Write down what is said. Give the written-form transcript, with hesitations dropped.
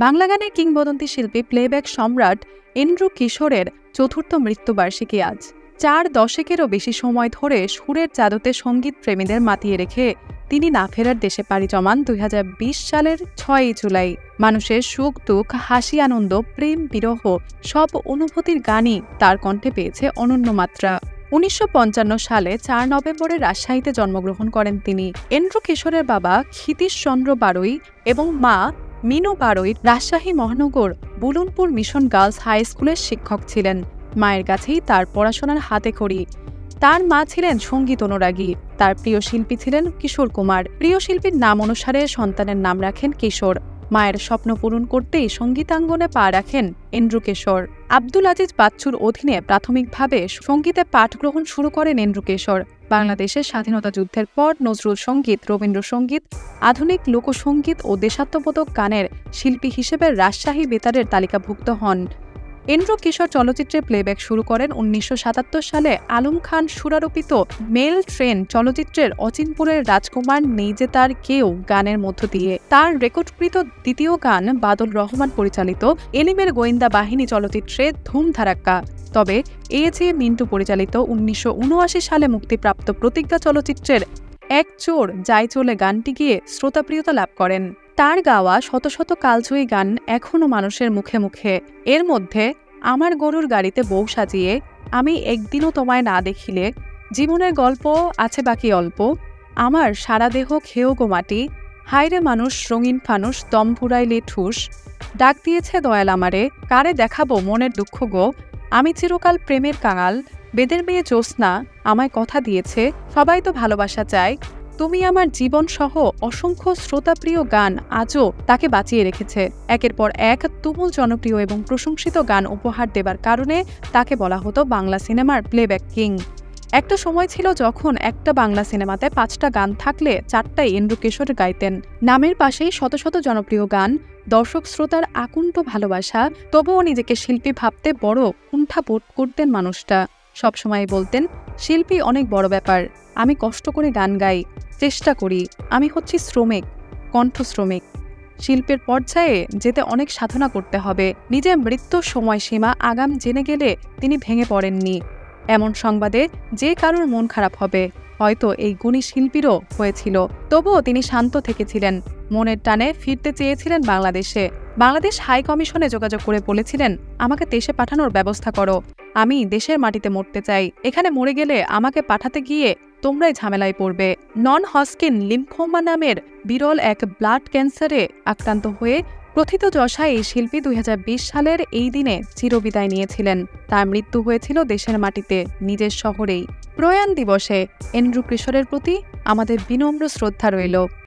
বাংলা গানের কিংবদন্তি শিল্পী প্লেব্যাক সম্রাট এন্ড্রু কিশোরের চতুর্থ মৃত্যুবার্ষিকী আজ। 4 দশকেরও বেশি সময় ধরে সুরের জাদুতে সঙ্গীত প্রেমীদের মাতিয়ে রেখে তিনি না ফেরার দেশে পাড়ি জমান 2020 সালের 6 জুলাই। মানুষের সুখ দুঃখ, হাসি আনন্দ, প্রেম বিরহ সব অনুভূতির গানই তার কণ্ঠে পেয়েছে অনন্য মাত্রা। 1955 সালে 4 নভেম্বরে রাজশাহীতে জন্মগ্রহণ করেন তিনি। এন্ড্রু কিশোরের বাবা ক্ষিতীশ চন্দ্র বারৈ এবং মা মিনু বারৈ রাজশাহী মহানগর বুলুনপুর মিশন গার্লস হাই স্কুলের শিক্ষক ছিলেন। মায়ের কাছেই তার পড়াশোনার হাতেখড়ি। তার মা ছিলেন সঙ্গীত অনুরাগী। তার প্রিয় শিল্পী ছিলেন কিশোর কুমার। প্রিয় শিল্পীর নাম অনুসারে সন্তানের নাম রাখেন কিশোর। মায়ের স্বপ্ন পূরণ করতেই সঙ্গীতাঙ্গনে পা রাখেন এন্ড্রু কিশোর। আব্দুল আজিজ বাচ্চুর অধীনে প্রাথমিকভাবে সঙ্গীতে পাঠ গ্রহণ শুরু করেন এন্ড্রু কিশোর। বাংলাদেশের স্বাধীনতা যুদ্ধের পর নজরুল সঙ্গীত, রবীন্দ্রসঙ্গীত, আধুনিক লোকসঙ্গীত ও দেশাত্মবোধক গানের শিল্পী হিসেবে রাজশাহী বেতারের তালিকাভুক্ত হন। এন্ড্রু কিশোর চলচ্চিত্রে প্লেব্যাক শুরু করেন 1977 সালে আলম খান সুরারোপিত মেল ট্রেন চলচ্চিত্রের অচিনপুরের রাজকুমার নেই যে তার কেউ গানের মধ্য দিয়ে। তার রেকর্ডকৃত দ্বিতীয় গান বাদল রহমান পরিচালিত এলিমের গোয়েন্দা বাহিনী চলচ্চিত্রে ধুম ধারাক্কা। তবে এ.জে. মিন্টু পরিচালিত 1979 সালে মুক্তিপ্রাপ্ত প্রতিজ্ঞা চলচ্চিত্রের এক চোর যাই চলে গানটি গিয়ে শ্রোতাপ্রিয়তা লাভ করেন। তার গাওয়া শত শত কালজয়ী গান এখনও মানুষের মুখে মুখে। এর মধ্যে আমার গরুর গাড়িতে বউ সাজিয়ে, আমি একদিনও তোমায় না দেখিলে, জীবনের গল্প আছে বাকি অল্প, আমার সারা দেহ খেয়েও গো মাটি, হায়রে মানুষ রঙিন ফানুষ দম ফুরাইলে ঠুস, ডাক দিয়েছে দয়াল আমারে, কারে দেখাবো মনের দুঃখ গো, আমি চিরকাল প্রেমের কাঙাল, বেদের মেয়ে জ্যোৎস্না আমায় কথা দিয়েছে, সবাই তো ভালোবাসা চায়, তুমি আমার জীবন সহ অসংখ্য শ্রোতাপ্রিয় গান আজও তাকে বাঁচিয়ে রেখেছে। একের পর এক তুমুল জনপ্রিয় এবং প্রশংসিত গান উপহার দেবার কারণে তাকে বলা হতো বাংলা সিনেমার প্লেব্যাক কিং। একটা সময় ছিল যখন একটা বাংলা সিনেমাতে 5টা গান থাকলে 4টাই এন্ড্রু কিশোর গাইতেন। নামের পাশেই শত শত জনপ্রিয় গান, দর্শক শ্রোতার আকুণ্ঠ ভালোবাসা। তবুও নিজেকে শিল্পী ভাবতে বড় কুণ্ঠাবোধ করতেন মানুষটা। সবসময় বলতেন, শিল্পী অনেক বড় ব্যাপার, আমি কষ্ট করে গান গাই, চেষ্টা করি, আমি হচ্ছি শ্রমিক, কণ্ঠশ্রমিক। শিল্পের পর্যায়ে যেতে অনেক সাধনা করতে হবে। নিজের মৃত্যুর সময়সীমা আগাম জেনে গেলে তিনি ভেঙে পড়েননি। এমন সংবাদে যে কারোর মন খারাপ হবে, হয়তো এই গুণী শিল্পীরও হয়েছিল। তবুও তিনি শান্ত থেকেছিলেন। মনের টানে ফিরতে চেয়েছিলেন বাংলাদেশে। বাংলাদেশ হাই কমিশনে যোগাযোগ করে বলেছিলেন, আমাকে দেশে পাঠানোর ব্যবস্থা করো, আমি দেশের মাটিতে মরতে চাই, এখানে মরে গেলে আমাকে পাঠাতে গিয়ে তোমরাই ঝামেলায় পড়বে। নন হজকিন লিম্ফোমা নামের বিরল এক ব্লাড ক্যান্সারে আক্রান্ত হয়ে প্রথিতযশা এই শিল্পী 2020 সালের এই দিনে চিরবিদায় নিয়েছিলেন। তার মৃত্যু হয়েছিল দেশের মাটিতে, নিজের শহরেই। প্রয়াণ দিবসে এন্ড্রু কিশোরের প্রতি আমাদের বিনম্র শ্রদ্ধা রইল।